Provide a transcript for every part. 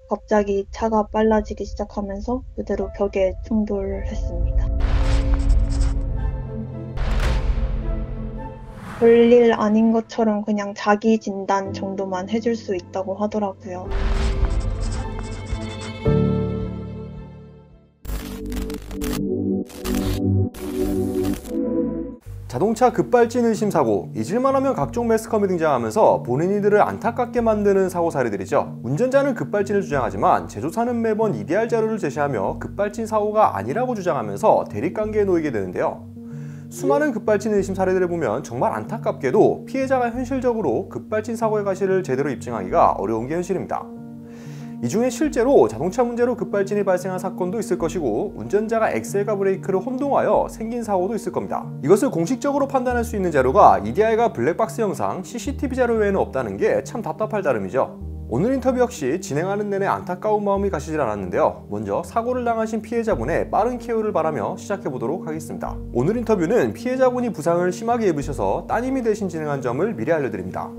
갑자기 차가 빨라지기 시작하면서 그대로 벽에 충돌했습니다. 별일 아닌 것처럼 그냥 자기 진단 정도만 해줄 수 있다고 하더라고요. 자동차 급발진 의심 사고, 잊을만 하면 각종 매스컴이 등장하면서 보는 이들을 안타깝게 만드는 사고 사례들이죠. 운전자는 급발진을 주장하지만 제조사는 매번 EDR 자료를 제시하며 급발진 사고가 아니라고 주장하면서 대립관계에 놓이게 되는데요. 수많은 급발진 의심 사례들을 보면 정말 안타깝게도 피해자가 현실적으로 급발진 사고의 가시를 제대로 입증하기가 어려운 게 현실입니다. 이 중에 실제로 자동차 문제로 급발진이 발생한 사건도 있을 것이고, 운전자가 엑셀과 브레이크를 혼동하여 생긴 사고도 있을 겁니다. 이것을 공식적으로 판단할 수 있는 자료가 EDR과 블랙박스 영상, CCTV 자료 외에는 없다는 게 참 답답할 따름이죠. 오늘 인터뷰 역시 진행하는 내내 안타까운 마음이 가시질 않았는데요. 먼저 사고를 당하신 피해자분의 빠른 쾌유를 바라며 시작해보도록 하겠습니다. 오늘 인터뷰는 피해자분이 부상을 심하게 입으셔서 따님이 대신 진행한 점을 미리 알려드립니다.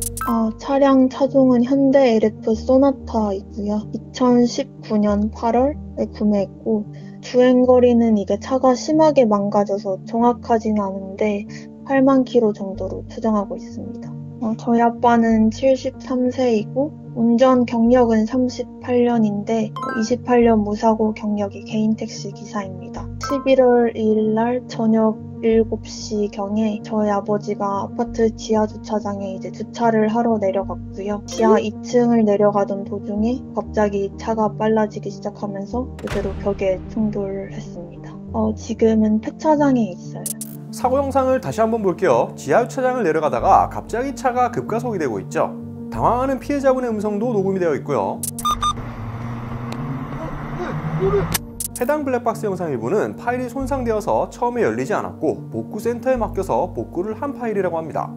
차량 차종은 현대 LF 소나타이고요. 2019년 8월에 구매했고, 주행거리는 이게 차가 심하게 망가져서 정확하진 않은데 8만 킬로 정도로 추정하고 있습니다. 저희 아빠는 73세이고 운전 경력은 38년인데 28년 무사고 경력이 개인 택시 기사입니다. 11월 2일 날 저녁 7시경에 저희 아버지가 아파트 지하 주차장에 이제 주차를 하러 내려갔고요. 지하 2층을 내려가던 도중에 갑자기 차가 빨라지기 시작하면서 그대로 벽에 충돌했습니다. 지금은 폐차장에 있어요. 사고 영상을 다시 한번 볼게요. 지하 주차장을 내려가다가 갑자기 차가 급가속이 되고 있죠. 당황하는 피해자분의 음성도 녹음이 되어 있고요. 해당 블랙박스 영상 일부는 파일이 손상되어서 처음에 열리지 않았고 복구센터에 맡겨서 복구를 한 파일이라고 합니다.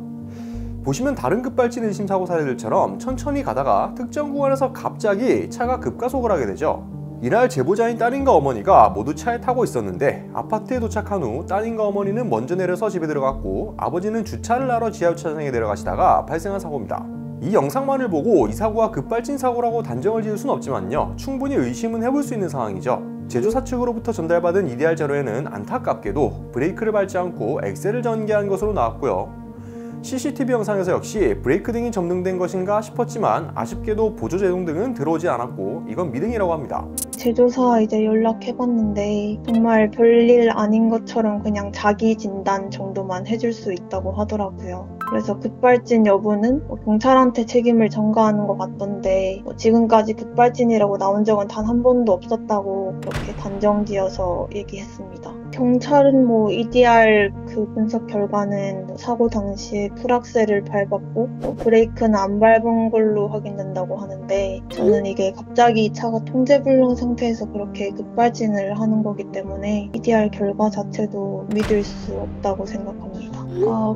보시면 다른 급발진 의심 사고 사례들처럼 천천히 가다가 특정 구간에서 갑자기 차가 급가속을 하게 되죠. 이날 제보자인 딸인과 어머니가 모두 차에 타고 있었는데 아파트에 도착한 후 딸인과 어머니는 먼저 내려서 집에 들어갔고 아버지는 주차를 하러 지하 주차장에 내려가시다가 발생한 사고입니다. 이 영상만을 보고 이 사고가 급발진 사고라고 단정을 지을 수는 없지만요, 충분히 의심은 해볼 수 있는 상황이죠. 제조사 측으로부터 전달받은 EDR 자료에는 안타깝게도 브레이크를 밟지 않고 엑셀을 전개한 것으로 나왔고요. CCTV 영상에서 역시 브레이크 등이 점등된 것인가 싶었지만 아쉽게도 보조 제동 등은 들어오지 않았고 이건 미등이라고 합니다. 제조사 이제 연락해봤는데 정말 별일 아닌 것처럼 그냥 자기 진단 정도만 해줄 수 있다고 하더라고요. 그래서 급발진 여부는 경찰한테 책임을 전가하는 것 같던데 지금까지 급발진이라고 나온 적은 단 한 번도 없었다고 그렇게 단정지어서 얘기했습니다. 경찰은 EDR 분석 결과는 사고 당시에 풀악셀을 밟았고 브레이크는 안 밟은 걸로 확인된다고 하는데, 저는 이게 갑자기 차가 통제불능 상태에서 그렇게 급발진을 하는 거기 때문에 EDR 결과 자체도 믿을 수 없다고 생각합니다.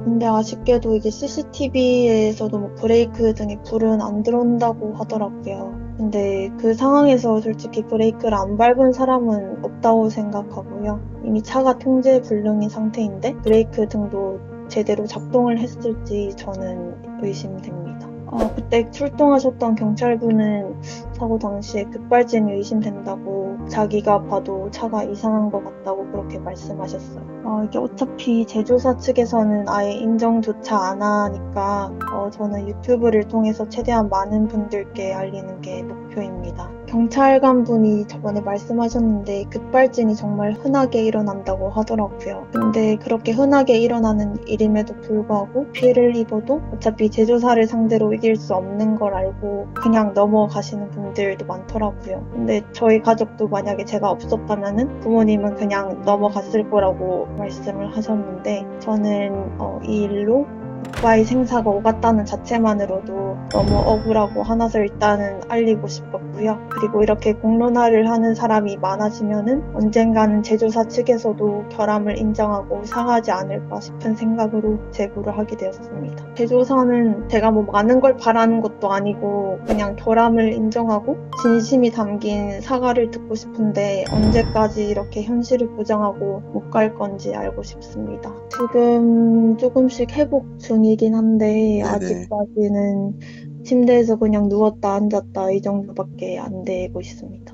근데 아쉽게도 이게 CCTV에서도 브레이크 등의 불은 안 들어온다고 하더라고요. 근데 그 상황에서 솔직히 브레이크를 안 밟은 사람은 없다고 생각하고요. 이미 차가 통제 불능인 상태인데 브레이크 등도 제대로 작동을 했을지 저는 의심됩니다. 그때 출동하셨던 경찰분은 사고 당시에 급발진이 의심된다고, 자기가 봐도 차가 이상한 것 같다고 그렇게 말씀하셨어요. 이게 어차피 제조사 측에서는 아예 인정조차 안 하니까 저는 유튜브를 통해서 최대한 많은 분들께 알리는 게 목표입니다. 경찰관 분이 저번에 말씀하셨는데 급발진이 정말 흔하게 일어난다고 하더라고요. 근데 그렇게 흔하게 일어나는 일임에도 불구하고 피해를 입어도 어차피 제조사를 상대로 이길 수 없는 걸 알고 그냥 넘어가시는 분들도 많더라고요. 근데 저희 가족도 만약에 제가 없었다면은 부모님은 그냥 넘어갔을 거라고 말씀을 하셨는데, 저는 이 일로 오빠의 생사가 오갔다는 자체만으로도 너무 억울하고 하나서 일단은 알리고 싶었고요. 그리고 이렇게 공론화를 하는 사람이 많아지면은 언젠가는 제조사 측에서도 결함을 인정하고 상하지 않을까 싶은 생각으로 제보를 하게 되었습니다. 제조사는 제가 많은 걸 바라는 것도 아니고 그냥 결함을 인정하고 진심이 담긴 사과를 듣고 싶은데 언제까지 이렇게 현실을 부정하고 못 갈 건지 알고 싶습니다. 지금 조금씩 회복 중이긴 한데 아직까지는 침대에서 그냥 누웠다 앉았다 이 정도밖에 안 되고 있습니다.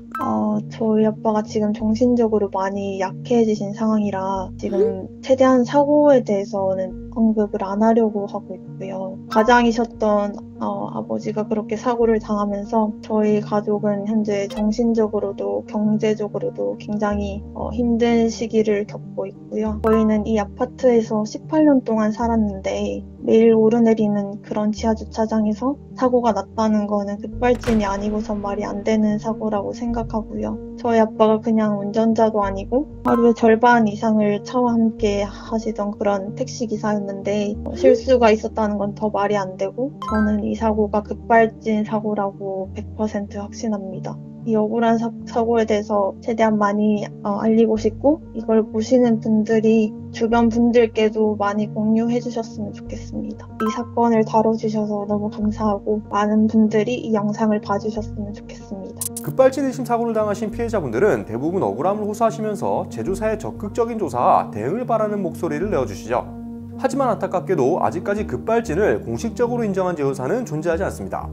저희 아빠가 지금 정신적으로 많이 약해지신 상황이라 지금 최대한 사고에 대해서는 언급을 안 하려고 하고 있고요. 가장이셨던 아버지가 그렇게 사고를 당하면서 저희 가족은 현재 정신적으로도 경제적으로도 굉장히 힘든 시기를 겪고 있고요. 저희는 이 아파트에서 18년 동안 살았는데 매일 오르내리는 그런 지하주차장에서 사고가 났다는 거는 급발진이 아니고선 말이 안 되는 사고라고 생각하고요. 저희 아빠가 그냥 운전자도 아니고 하루에 절반 이상을 차와 함께 하시던 그런 택시기사였는데 실수가 있었다는 건 더 말이 안 되고 저는 이 사고가 급발진 사고라고 100% 확신합니다. 이 억울한 사고에 대해서 최대한 많이 알리고 싶고 이걸 보시는 분들이 주변 분들께도 많이 공유해 주셨으면 좋겠습니다. 이 사건을 다뤄주셔서 너무 감사하고 많은 분들이 이 영상을 봐주셨으면 좋겠습니다. 급발진 의심 사고를 당하신 피해자분들은 대부분 억울함을 호소하시면서 제조사의 적극적인 조사와 대응을 바라는 목소리를 내어주시죠. 하지만 안타깝게도 아직까지 급발진을 공식적으로 인정한 제조사는 존재하지 않습니다.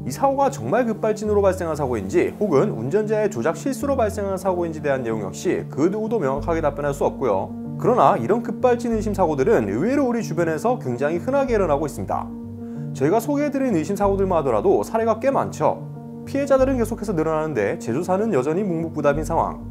이 사고가 정말 급발진으로 발생한 사고인지 혹은 운전자의 조작 실수로 발생한 사고인지 대한 내용 역시 그 누구도 명확하게 답변할 수 없고요. 그러나 이런 급발진 의심 사고들은 의외로 우리 주변에서 굉장히 흔하게 일어나고 있습니다. 저희가 소개해드린 의심 사고들만 하더라도 사례가 꽤 많죠. 피해자들은 계속해서 늘어나는데 제조사는 여전히 묵묵부답인 상황.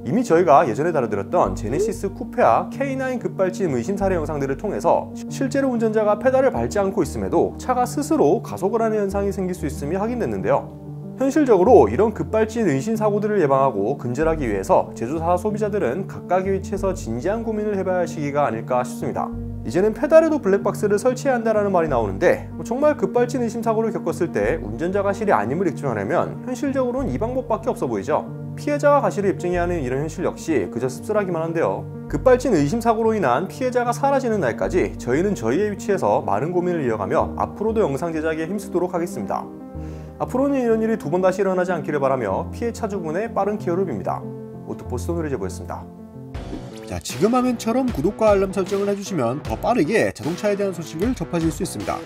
이미 저희가 예전에 다뤄드렸던 제네시스 쿠페와 K9 급발진 의심 사례 영상들을 통해서 실제로 운전자가 페달을 밟지 않고 있음에도 차가 스스로 가속을 하는 현상이 생길 수 있음이 확인됐는데요. 현실적으로 이런 급발진 의심 사고들을 예방하고 근절하기 위해서 제조사 소비자들은 각각의 위치에서 진지한 고민을 해봐야 할 시기가 아닐까 싶습니다. 이제는 페달에도 블랙박스를 설치해야 한다는 말이 나오는데 정말 급발진 의심 사고를 겪었을 때 운전자가 실이 아님을 입증하려면 현실적으로는 이 방법밖에 없어 보이죠. 피해자가 가실을 입증해야 하는 이런 현실 역시 그저 씁쓸하기만 한데요. 급발진 의심 사고로 인한 피해자가 사라지는 날까지 저희는 저희의 위치에서 많은 고민을 이어가며 앞으로도 영상 제작에 힘쓰도록 하겠습니다. 앞으로는 이런 일이 두 번 다시 일어나지 않기를 바라며 피해 차주분의 빠른 케어를 빕니다. 오토포스트 오늘의제보였습니다. 자, 지금 화면처럼 구독과 알람 설정을 해주시면 더 빠르게 자동차에 대한 소식을 접하실 수 있습니다.